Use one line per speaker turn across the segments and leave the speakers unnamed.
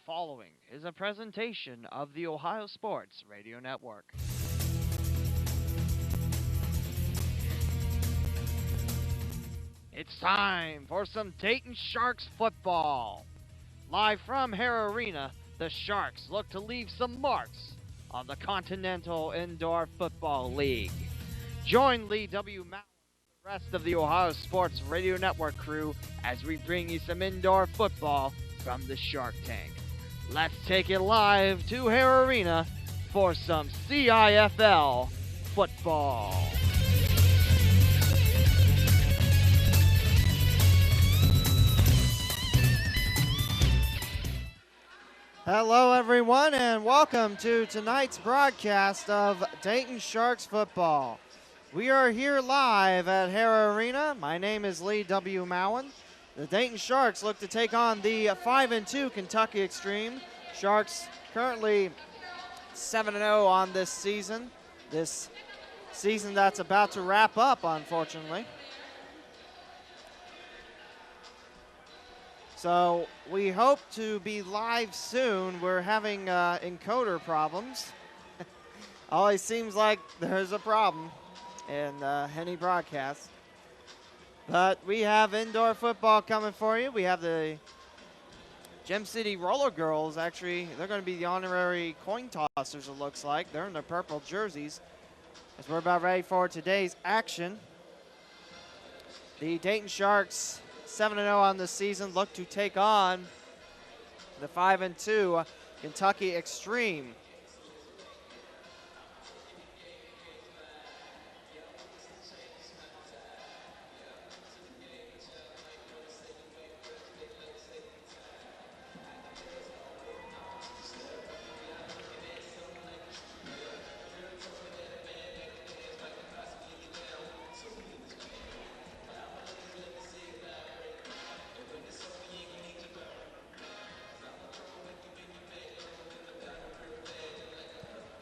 following is a presentation of the Ohio Sports Radio Network. It's time for some Dayton Sharks football. Live from Hare Arena, the Sharks look to leave some marks on the Continental Indoor Football League. Join Lee W. Mallon and the rest of the Ohio Sports Radio Network crew as we bring you some indoor football from the Shark Tank. Let's take it live to Hare Arena for some CIFL football.
Hello, everyone, and welcome to tonight's broadcast of Dayton Sharks football. We are here live at Hare Arena. My name is Lee W. Mallon. The Dayton Sharks look to take on the 5-2 Kentucky Xtreme. Sharks currently 7-0 on this season. This season that's about to wrap up, unfortunately. So we hope to be live soon. We're having encoder problems. Always seems like there's a problem in any broadcast. But we have indoor football coming for you. We have the Gem City Roller Girls. Actually, they're going to be the honorary coin tossers, it looks like. They're in their purple jerseys. As we're about ready for today's action. The Dayton Sharks, 7-0 on the season, look to take on the 5-2 Kentucky Xtreme.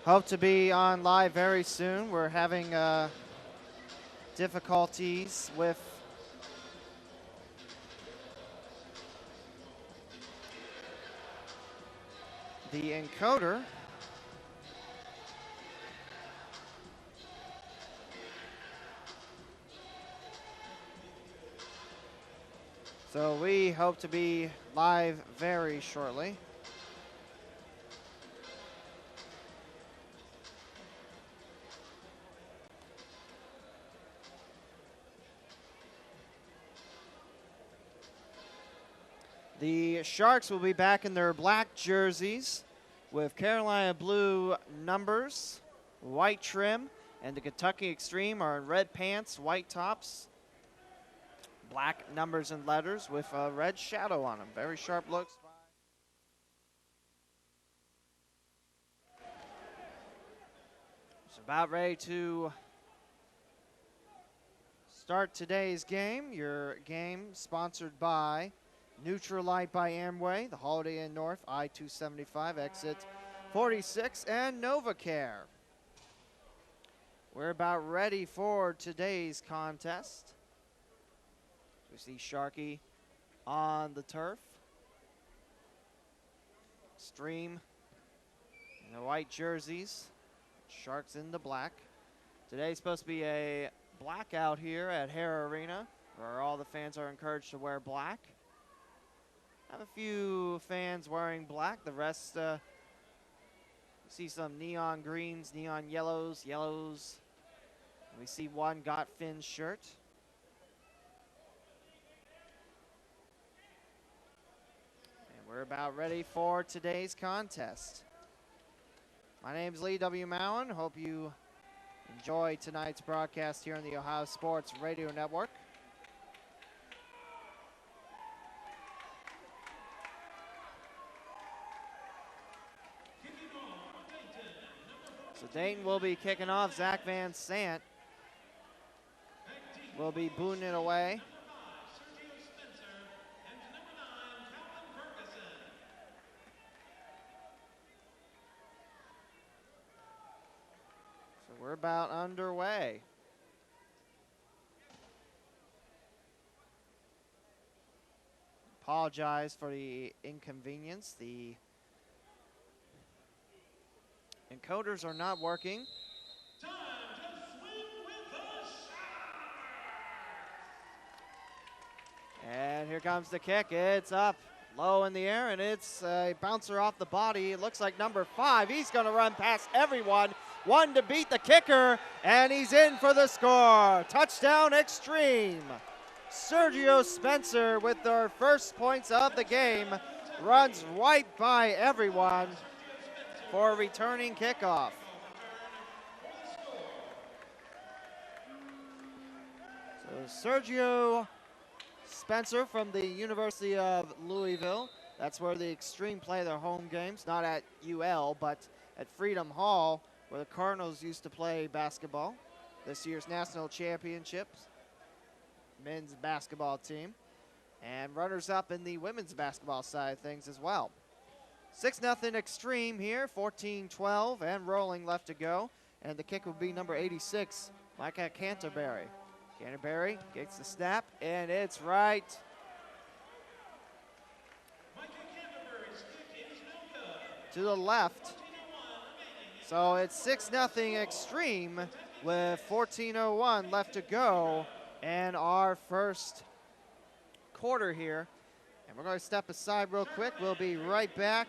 Hope to be on live very soon. We're having difficulties with the encoder. So we hope to be live very shortly. The Sharks will be back in their black jerseys with Carolina blue numbers, white trim, and the Kentucky Xtreme are in red pants, white tops, black numbers and letters with a red shadow on them. Very sharp looks. It's about ready to start today's game. Your game sponsored by Nutrilite by Amway, the Holiday Inn North, I-275, exit 46, and NovaCare. We're about ready for today's contest. We see Sharky on the turf. Xtreme in the white jerseys. Sharks in the black. Today's supposed to be a blackout here at Hare Arena, where all the fans are encouraged to wear black. Have a few fans wearing black. The rest, see some neon greens, neon yellows. We see one Got Fins shirt. And we're about ready for today's contest. My name is Lee W. Mallon. Hope you enjoy tonight's broadcast here on the Ohio Sports Radio Network. So Dayton will be kicking off. Zach Van Sant will be booting it away. So we're about underway. Apologize for the inconvenience. The Encoders are not working. And here comes the kick. It's up low in the air, and it's a bouncer off the body. It looks like number 5. He's going to run past everyone. One to beat the kicker, and he's in for the score. Touchdown Xtreme. Sergio Spencer with their first points of the game. Runs right by everyone for a returning kickoff. So Sergio Spencer from the University of Louisville. That's where the Xtreme play their home games, not at UL, but at Freedom Hall, where the Cardinals used to play basketball. This year's national championships, men's basketball team, and runners-up in the women's basketball side of things as well. 6-0 Xtreme here, 14-12, and rolling left to go. And the kick will be number 86, Micah Canterbury. Canterbury gets the snap, and it's right. To the left. So it's 6-0 Xtreme with 14:01 left to go in our first quarter here. And we're going to step aside real quick. We'll be right back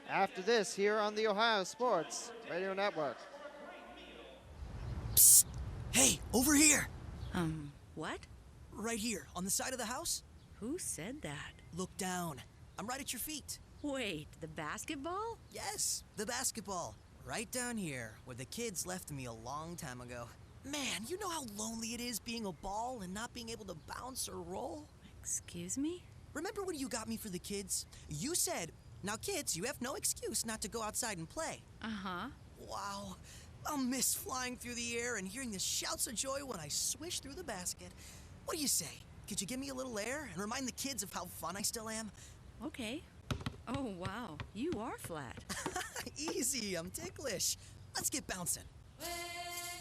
after this here on the Ohio Sports Radio Network.
Psst. Hey, over here.
What?
Right here, on the side of the house.
Who said that?
Look down. I'm right at your feet.
Wait, the basketball?
Yes, the basketball. Right down here, where the kids left me a long time ago. Man, you know how lonely it is being a ball and not being able to bounce or roll?
Excuse me?
Remember when you got me for the kids? You said, now kids, you have no excuse not to go outside and play.
Uh-huh.
Wow. I'll miss flying through the air and hearing the shouts of joy when I swish through the basket. What do you say? Could you give me a little air and remind the kids of how fun I still am?
Okay. Oh, wow. You are flat.
Easy, I'm ticklish. Let's get bouncing.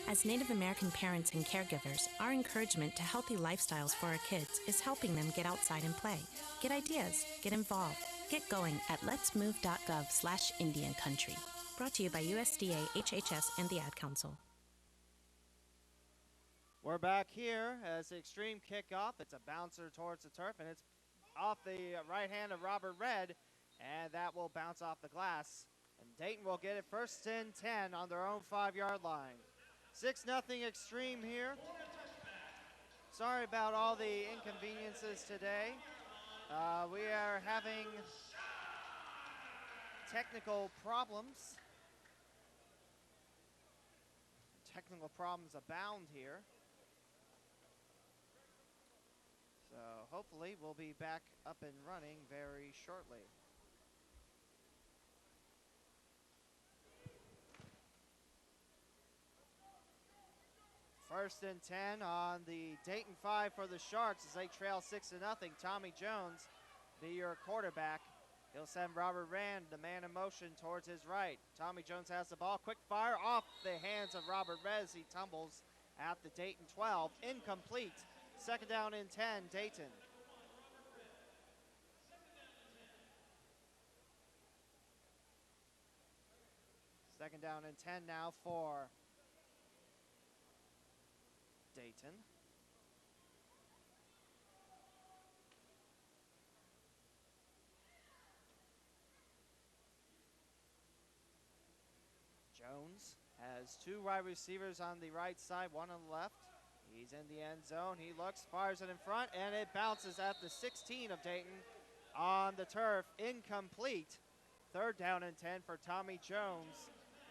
As Native American parents and caregivers, our encouragement to healthy lifestyles for our kids is helping them get outside and play. Get ideas, get involved, get going at letsmove.gov/Indian Country. Brought to you by USDA, HHS, and the Ad Council.
We're back here as the Xtreme kickoff. It's a bouncer towards the turf, and it's off the right hand of Robert Red, and that will bounce off the glass. And Dayton will get it first and 10 on their own 5-yard line. 6-0 Xtreme here. Sorry about all the inconveniences today. We are having technical problems. Technical problems abound here. So hopefully we'll be back up and running very shortly. First and 10 on the Dayton 5 for the Sharks as they trail 6-0. Tommy Jones be your quarterback. He'll send Robert Rand, the man in motion, towards his right. Tommy Jones has the ball. Quick fire off the hands of Robert Rez. He tumbles at the Dayton 12. Incomplete. Second down and 10, Dayton. Second down and 10 now for Dayton. Jones has two wide receivers on the right side, one on the left. He's in the end zone. He looks, fires it in front, and it bounces at the 16 of Dayton on the turf. Incomplete. Third down and 10 for Tommy Jones,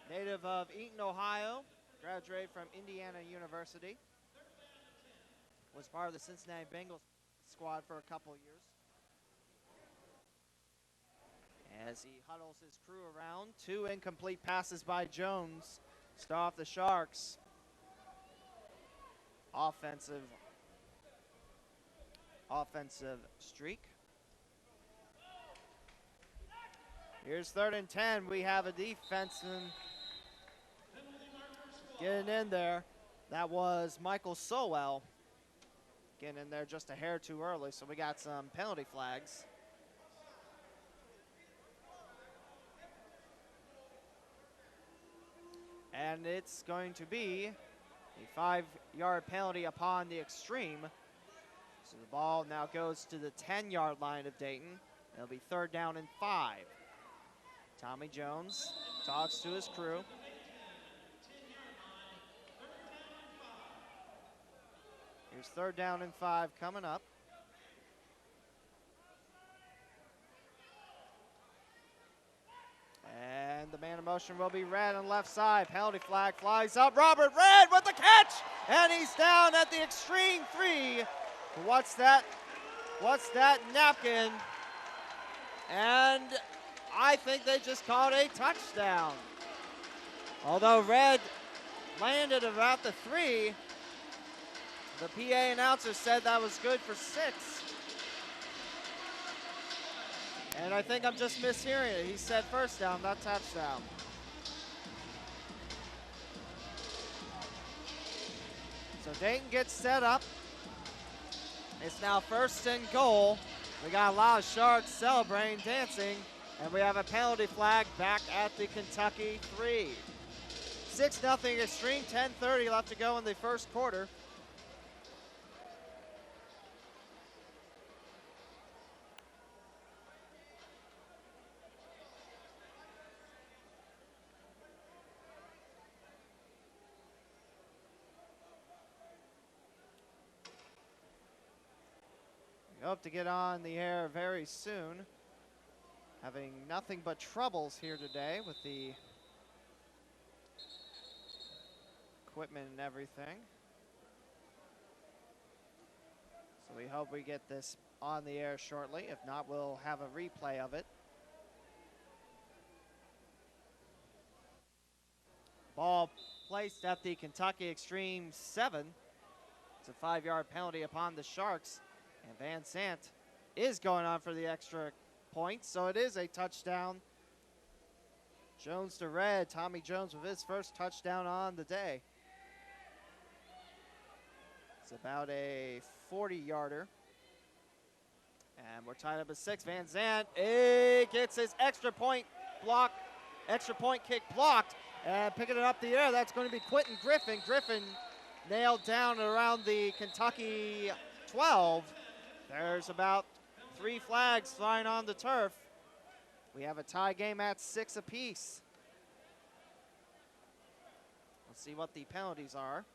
native of Eaton, Ohio, graduated from Indiana University. Was part of the Cincinnati Bengals squad for a couple of years. As he huddles his crew around, two incomplete passes by Jones. Start off the Sharks. Offensive streak. Here's third and 10. We have a defenseman getting in there. That was Michael Sowell getting in there just a hair too early, so we got some penalty flags. and it's going to be a 5-yard penalty upon the Xtreme. So the ball now goes to the 10-yard line of Dayton. It'll be 3rd down and 5. Tommy Jones talks to his crew. Here's 3rd down and 5 coming up. And the man in motion will be Red on the left side. Penalty flag flies up. Robert Red with the catch! And he's down at the Xtreme 3. What's that napkin? And I think they just called a touchdown. Although Red landed about the 3, the PA announcer said that was good for 6. And I think I'm just mishearing it. He said first down, not touchdown. So Dayton gets set up. It's now 1st and goal. We got a lot of Sharks celebrating, dancing, and we have a penalty flag back at the Kentucky 3. 6-0 Xtreme, 10:30 left to go in the first quarter. We hope to get on the air very soon. Having nothing but troubles here today with the equipment and everything. So we hope we get this on the air shortly. If not, we'll have a replay of it. Ball placed at the Kentucky Xtreme 7. It's a 5-yard penalty upon the Sharks. And Van Sant is going on for the extra point, so it is a touchdown. Jones to Red. Tommy Jones with his first touchdown on the day. It's about a 40-yarder. And we're tied up at 6. Van Sant gets his extra point kick blocked. And picking it up the air, that's going to be Quentin Griffin. Griffin nailed down around the Kentucky 12. There's about 3 flags flying on the turf. We have a tie game at 6 apiece. Let's see what the penalties are.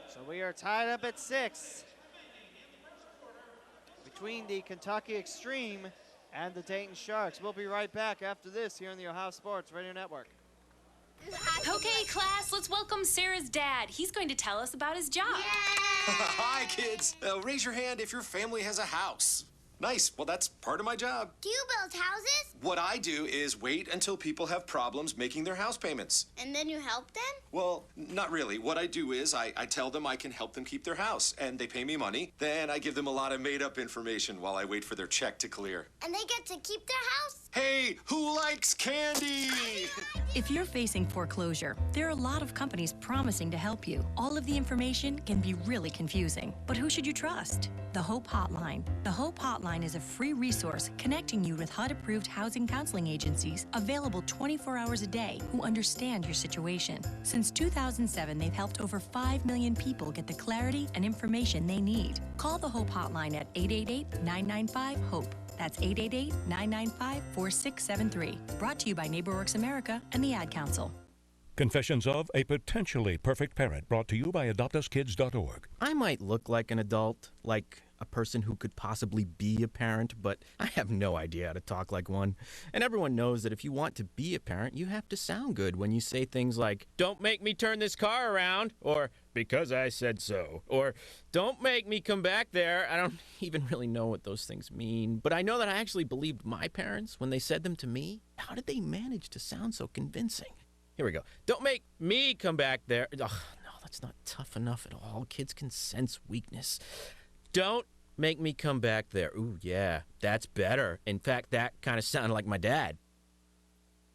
So we are tied up at 6 between the Kentucky Xtreme and the Dayton Sharks. We'll be right back after this here on the Ohio Sports Radio Network.
Okay, class, let's welcome Sarah's dad. He's going to tell us about his job.
Hi, kids. Raise your hand if your family has a house. Nice. Well, that's part of my job.
Do you build houses?
What I do is wait until people have problems making their house payments.
And then you help them?
Well, not really. What I do is I tell them I can help them keep their house, and they pay me money. Then I give them a lot of made-up information while I wait for their check to clear.
And they get to keep their house?
Hey, who likes candy?
If you're facing foreclosure, there are a lot of companies promising to help you. All of the information can be really confusing. But who should you trust? The Hope Hotline. The Hope Hotline is a free resource connecting you with HUD-approved housing counseling agencies available 24 hours a day who understand your situation. Since 2007, they've helped over 5 million people get the clarity and information they need. Call the Hope Hotline at 888-995-HOPE. That's 888-995-4673. Brought to you by NeighborWorks America and the Ad Council.
Confessions of a Potentially Perfect Parent, brought to you by AdoptUsKids.org.
I might look like an adult, like a person who could possibly be a parent, but I have no idea how to talk like one. And everyone knows that if you want to be a parent, you have to sound good when you say things like, "Don't make me turn this car around," or "because I said so," or "don't make me come back there." I don't even really know what those things mean, but I know that I actually believed my parents when they said them to me. How did they manage to sound so convincing? Here we go. "Don't make me come back there." Ugh, no, that's not tough enough at all. Kids can sense weakness. "Don't Make me come back there. Ooh, yeah, that's better. In fact, that kind of sounded like my dad.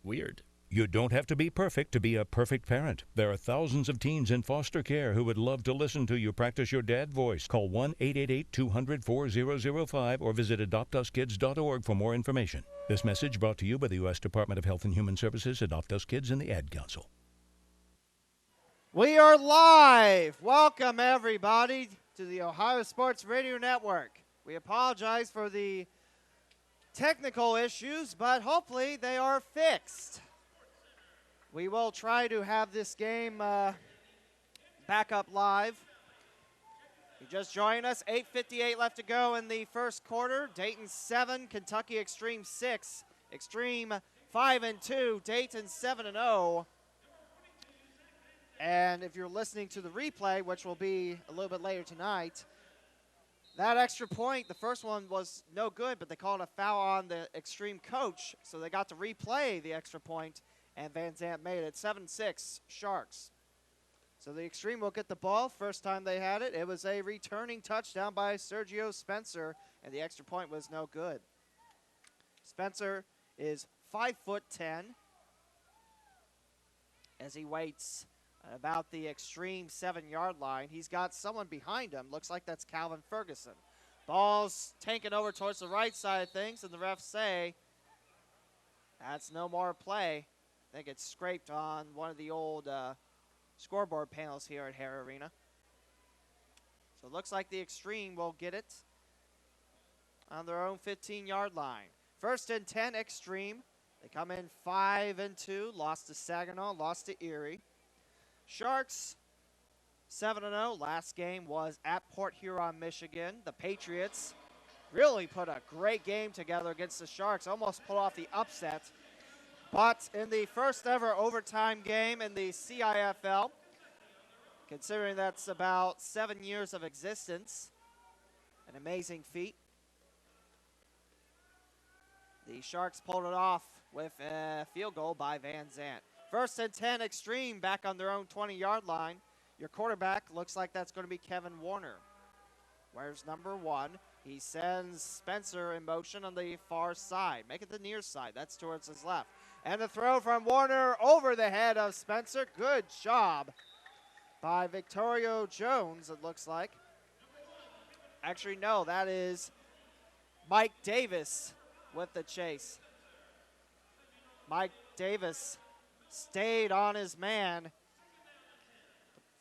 Weird.
You don't have to be perfect to be a perfect parent. There are thousands of teens in foster care who would love to listen to you practice your dad voice. Call 1-888-200-4005 or visit adoptuskids.org for more information. This message brought to you by the U.S. Department of Health and Human Services, Adopt Us Kids, and the Ad Council.
We are live. Welcome, everybody, to the Ohio Sports Radio Network. We apologize for the technical issues, but hopefully they are fixed. We will try to have this game back up live. You just joined us, 8:58 left to go in the first quarter. Dayton 7, Kentucky Xtreme 6. Xtreme 5-2, Dayton 7-0. And if you're listening to the replay, which will be a little bit later tonight, that extra point, the first one was no good, but they called a foul on the Xtreme coach, so they got to replay the extra point, and Van Zandt made it. 7-6 Sharks. So the Xtreme will get the ball. First time they had it, it was a returning touchdown by Sergio Spencer, and the extra point was no good. Spencer is 5'10", as he waits about the Xtreme 7-yard line. He's got someone behind him. Looks like that's Calvin Ferguson. Ball's tanking over towards the right side of things, and the refs say that's no more play. I think it's scraped on one of the old scoreboard panels here at Hare Arena. So it looks like the Xtreme will get it on their own 15-yard line. 1st and 10 Xtreme. They come in 5-2, lost to Saginaw, lost to Erie. Sharks 7-0. Last game was at Port Huron, Michigan. The Patriots really put a great game together against the Sharks, almost pulled off the upset. But in the first ever overtime game in the CIFL, considering that's about 7 years of existence, an amazing feat. The Sharks pulled it off with a field goal by Van Zandt. 1st and 10 Xtreme back on their own 20-yard line. Your quarterback looks like that's going to be Kevin Warner. Where's number 1? He sends Spencer in motion on the far side. Make it the near side. That's towards his left. And the throw from Warner over the head of Spencer. Good job by Victorio Jones, it looks like. Actually, no, that is Mike Davis with the chase. Mike Davis stayed on his man. The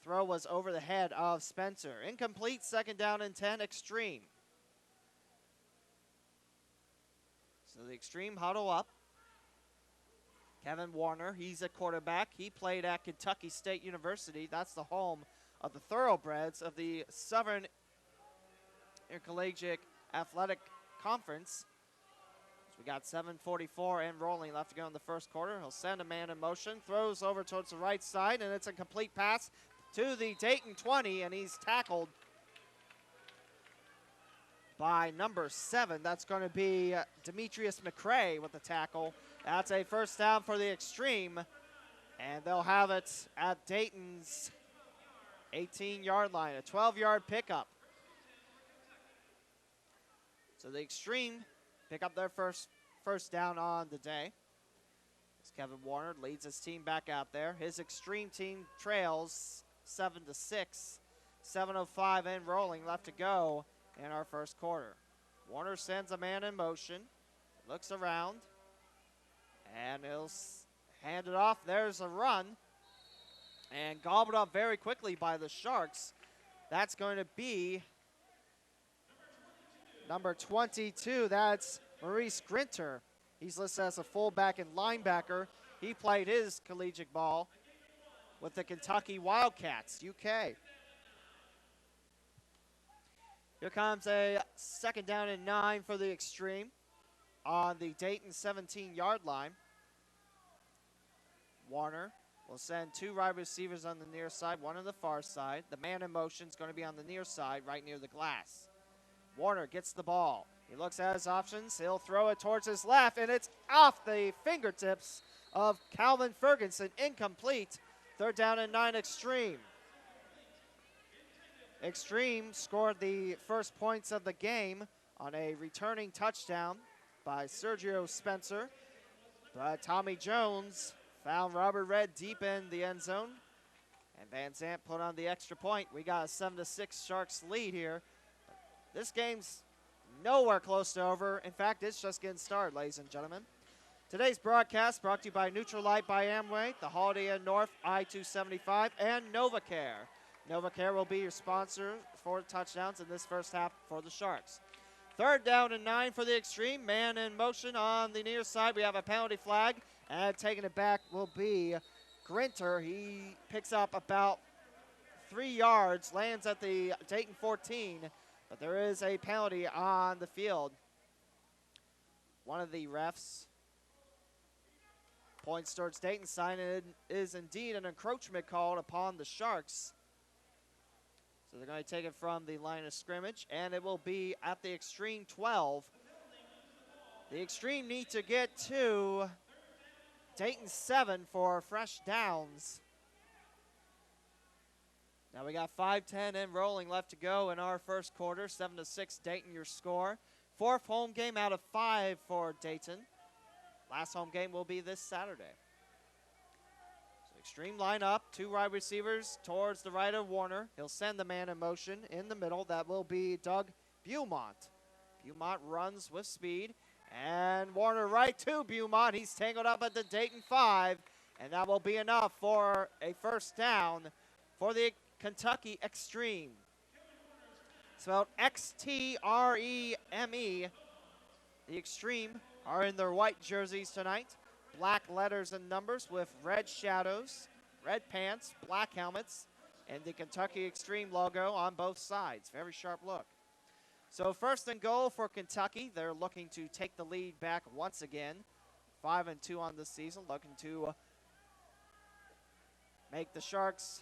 throw was over the head of Spencer. Incomplete, 2nd down and 10, Xtreme. So the Xtreme huddle up. Kevin Warner, he's a quarterback. He played at Kentucky State University. That's the home of the Thoroughbreds of the Southern Intercollegiate Athletic Conference. We got 7:44 and rolling left to go in the first quarter. He'll send a man in motion, throws over towards the right side, and it's a complete pass to the Dayton 20, and he's tackled by number 7. That's going to be Demetrius McCray with the tackle. That's a 1st down for the Xtreme, and they'll have it at Dayton's 18-yard line, a 12-yard pickup. So the Xtreme pick up their first down on the day. As Kevin Warner leads his team back out there. His Xtreme team trails 7-6. 7:05 and rolling left to go in our first quarter. Warner sends a man in motion, looks around, and he'll hand it off. There's a run, and gobbled up very quickly by the Sharks. That's going to be number 22. That's Maurice Grinter. He's listed as a fullback and linebacker. He played his collegiate ball with the Kentucky Wildcats, UK. Here comes a 2nd down and 9 for the Xtreme on the Dayton 17-yard line. Warner will send 2 wide receivers on the near side, 1 on the far side. The man in motion is going to be on the near side, right near the glass. Warner gets the ball. He looks at his options. He'll throw it towards his left, and it's off the fingertips of Calvin Ferguson. Incomplete. 3rd down and 9 Xtreme. Xtreme scored the first points of the game on a returning touchdown by Sergio Spencer. But Tommy Jones found Robert Red deep in the end zone. And Van Zant put on the extra point. We got a 7-6 Sharks lead here. This game's nowhere close to over. In fact, it's just getting started, ladies and gentlemen. Today's broadcast brought to you by Neutralite by Amway, the Holiday Inn North I-275, and NovaCare. NovaCare will be your sponsor for touchdowns in this first half for the Sharks. 3rd down and 9 for the Xtreme. Man in motion on the near side. We have a penalty flag, and taking it back will be Grinter. He picks up about 3 yards, lands at the Dayton 14, but there is a penalty on the field. One of the refs points towards Dayton's side, and it is indeed an encroachment called upon the Sharks. So they're going to take it from the line of scrimmage, and it will be at the Xtreme 12. The Xtreme need to get to Dayton 7 for fresh downs. Now we got 5:10 and rolling left to go in our first quarter. 7-6 Dayton your score. 4th home game out of 5 for Dayton. Last home game will be this Saturday. So Xtreme line up, 2 wide receivers towards the right of Warner. He'll send the man in motion in the middle. That will be Doug Beaumont. Beaumont runs with speed. And Warner right to Beaumont. He's tangled up at the Dayton 5. And that will be enough for a first down for the Kentucky Xtreme. Spelled Xtreme. The Xtreme are in their white jerseys tonight. Black letters and numbers with red shadows, red pants, black helmets, and the Kentucky Xtreme logo on both sides. Very sharp look. So 1st and goal for Kentucky. They're looking to take the lead back once again. 5-2 on the season, looking to make the Sharks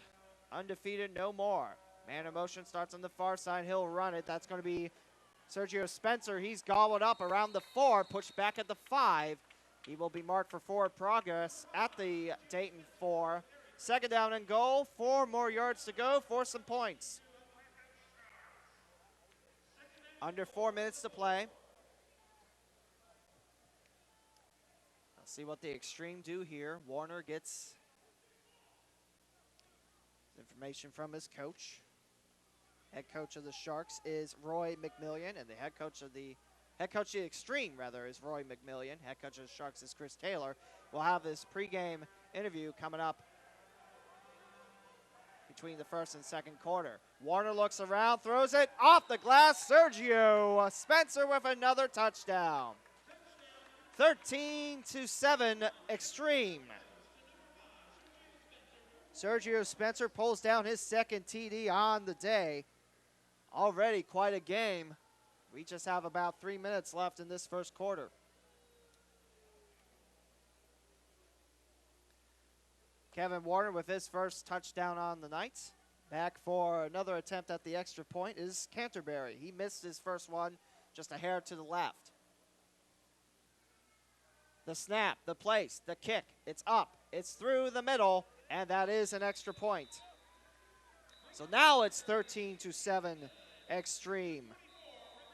undefeated no more. Man in motion starts on the far side. He'll run it. That's going to be Sergio Spencer. He's gobbled up around the 4, pushed back at the 5. He will be marked for forward progress at the Dayton 4. 2nd down and goal. 4 more yards to go for some points. Under 4 minutes to play. Let's see what the Xtreme do here. Warner gets information from his coach. Head coach of the Sharks is Roy McMillian, and the head coach of the Xtreme, is Roy McMillian. Head coach of the Sharks is Chris Taylor. We'll have this pregame interview coming up between the 1st and 2nd quarter. Warner looks around, throws it off the glass. Sergio Spencer with another touchdown. 13-7 Xtreme. Sergio Spencer pulls down his 2nd TD on the day. Already quite a game. We just have about 3 minutes left in this first quarter. Kevin Warner with his first touchdown on the night. Back for another attempt at the extra point is Canterbury. He missed his first one just a hair to the left. The snap, the place, the kick. It's up. It's through the middle, and that is an extra point. So now it's 13-7 Xtreme.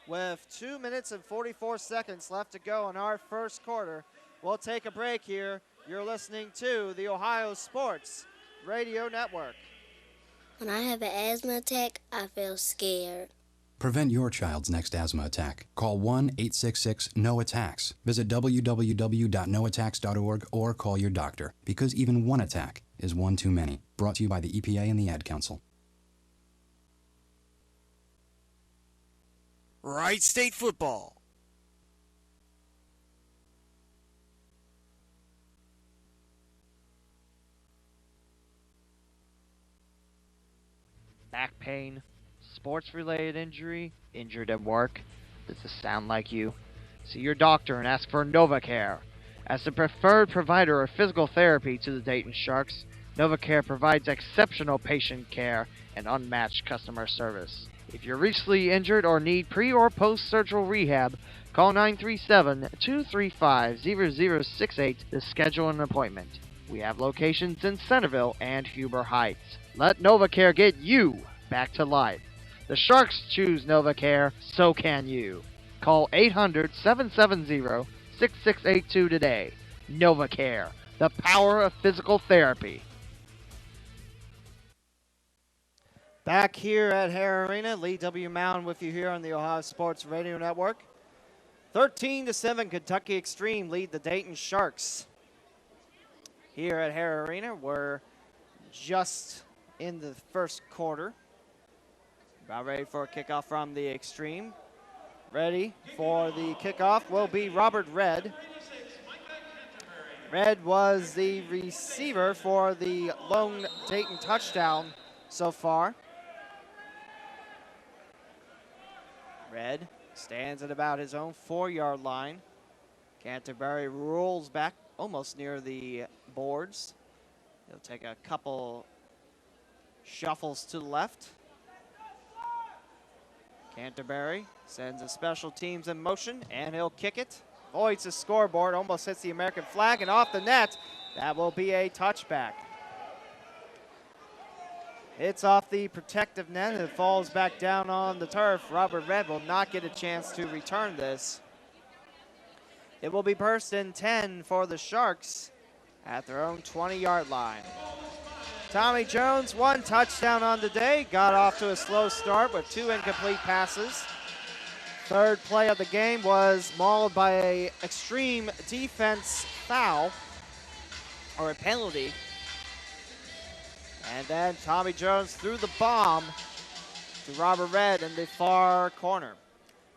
With 2 minutes and 44 seconds left to go in our first quarter, we'll take a break here. You're listening to the Ohio Sports Radio Network.
When I have an asthma attack, I feel scared.
Prevent your child's next asthma attack. Call 1-866-NO-ATTACKS. Visit www.noattacks.org or call your doctor, because even one attack is one too many. Brought to you by the EPA and the Ad Council.
Wright State football.
Back pain, sports-related injury, injured at work. Does this sound like you? See your doctor and ask for NovaCare. As the preferred provider of physical therapy to the Dayton Sharks, NovaCare provides exceptional patient care and unmatched customer service. If you're recently injured or need pre- or post-surgical rehab, call 937-235-0068 to schedule an appointment. We have locations in Centerville and Huber Heights. Let NovaCare get you back to life. The Sharks choose NovaCare, so can you. Call 800-770-6682 today. NovaCare, the power of physical therapy.
Back here at Hara Arena, Lee W. Mound with you here on the Ohio Sports Radio Network. 13-7, Kentucky Xtreme lead the Dayton Sharks. Here at Hara Arena, we're just in the first quarter. About ready for a kickoff from the Xtreme. Ready for the kickoff will be Robert Redd. Redd was the receiver for the lone Dayton touchdown so far. Redd stands at about his own 4-yard line. Canterbury rolls back almost near the boards. He'll take a couple shuffles to the left. Canterbury sends a special teams in motion, and he'll kick it. Voids the scoreboard, almost hits the American flag, and off the net. That will be a touchback. It's off the protective net, and it falls back down on the turf. Robert Redd will not get a chance to return this. It will be first and 10 for the Sharks at their own 20-yard line. Tommy Jones, 1 touchdown on the day. Got off to a slow start with 2 incomplete passes. Third play of the game was mauled by an Xtreme defense foul, or a penalty. And then Tommy Jones threw the bomb to Robert Redd in the far corner.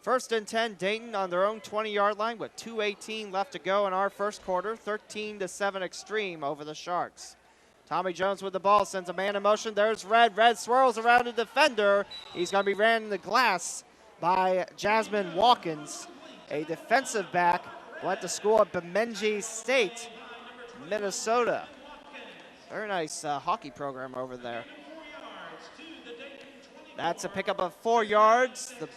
First and 10, Dayton on their own 20-yard line with 2:18 left to go in our first quarter. 13-7 Xtreme over the Sharks. Tommy Jones with the ball, sends a man in motion. There's Redd. Redd swirls around a defender. He's going to be ran in the glass by Jasmine Watkins, a defensive back. Went to school at Bemidji State, Minnesota. Very nice hockey program over there. That's a pickup of 4 yards. The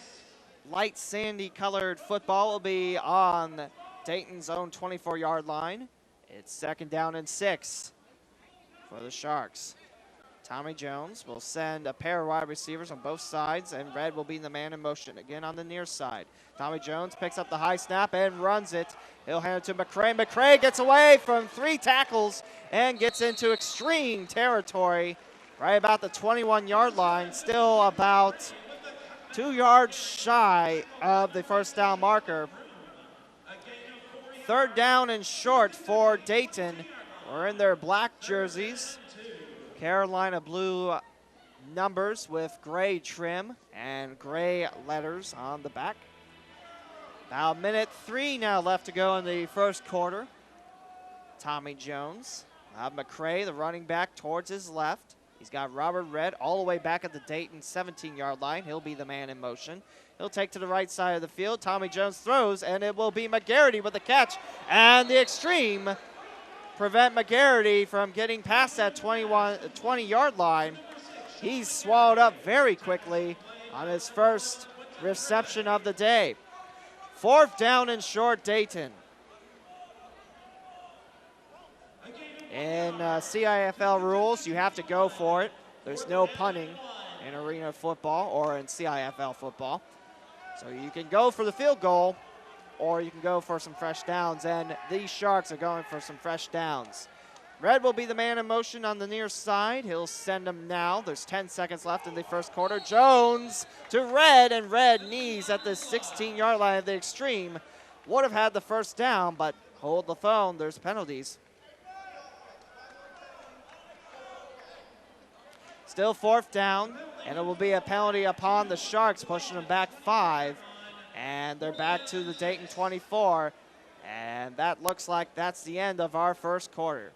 light sandy colored football will be on Dayton's own 24-yard line. It's second down and 6 for the Sharks. Tommy Jones will send a pair of wide receivers on both sides, and Redd will be the man in motion again on the near side. Tommy Jones picks up the high snap and runs it. He'll hand it to McCray. McCray gets away from 3 tackles and gets into Xtreme territory right about the 21-yard line, still about 2 yards shy of the first down marker. Third down and short for Dayton. We're in their black jerseys. Carolina blue numbers with gray trim and gray letters on the back. About minute 3 now left to go in the first quarter. Tommy Jones. McCray, the running back, towards his left. He's got Robert Redd all the way back at the Dayton 17-yard line. He'll be the man in motion. He'll take to the right side of the field. Tommy Jones throws, and it will be McGarity with the catch. And the Xtreme prevent McGarity from getting past that 20-yard line. He's swallowed up very quickly on his first reception of the day. Fourth down and short, Dayton. In CIFL rules, you have to go for it. There's no punting in arena football or in CIFL football. So you can go for the field goal, or you can go for some fresh downs, and these Sharks are going for some fresh downs. Redd will be the man in motion on the near side. He'll send him now. There's 10 seconds left in the first quarter. Jones to Redd, and Redd knees at the 16-yard line of the Xtreme. Would have had the first down, but hold the phone. There's penalties. Still fourth down, and it will be a penalty upon the Sharks, pushing them back 5. And they're back to the Dayton 24. And that looks like that's the end of our first quarter.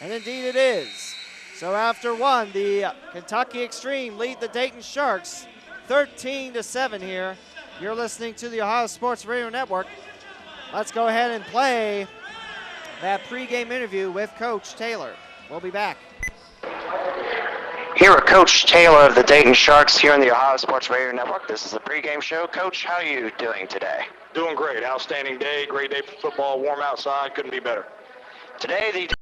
And indeed it is. So after 1, the Kentucky Xtreme lead the Dayton Sharks 13-7 here. You're listening to the Ohio Sports Radio Network. Let's go ahead and play that pregame interview with Coach Taylor. We'll be back.
Here with Coach Taylor of the Dayton Sharks here on the Ohio Sports Radio Network. This is the pregame show. Coach, how are you doing today?
Doing great. Outstanding day. Great day for football. Warm outside. Couldn't be better.
Today, the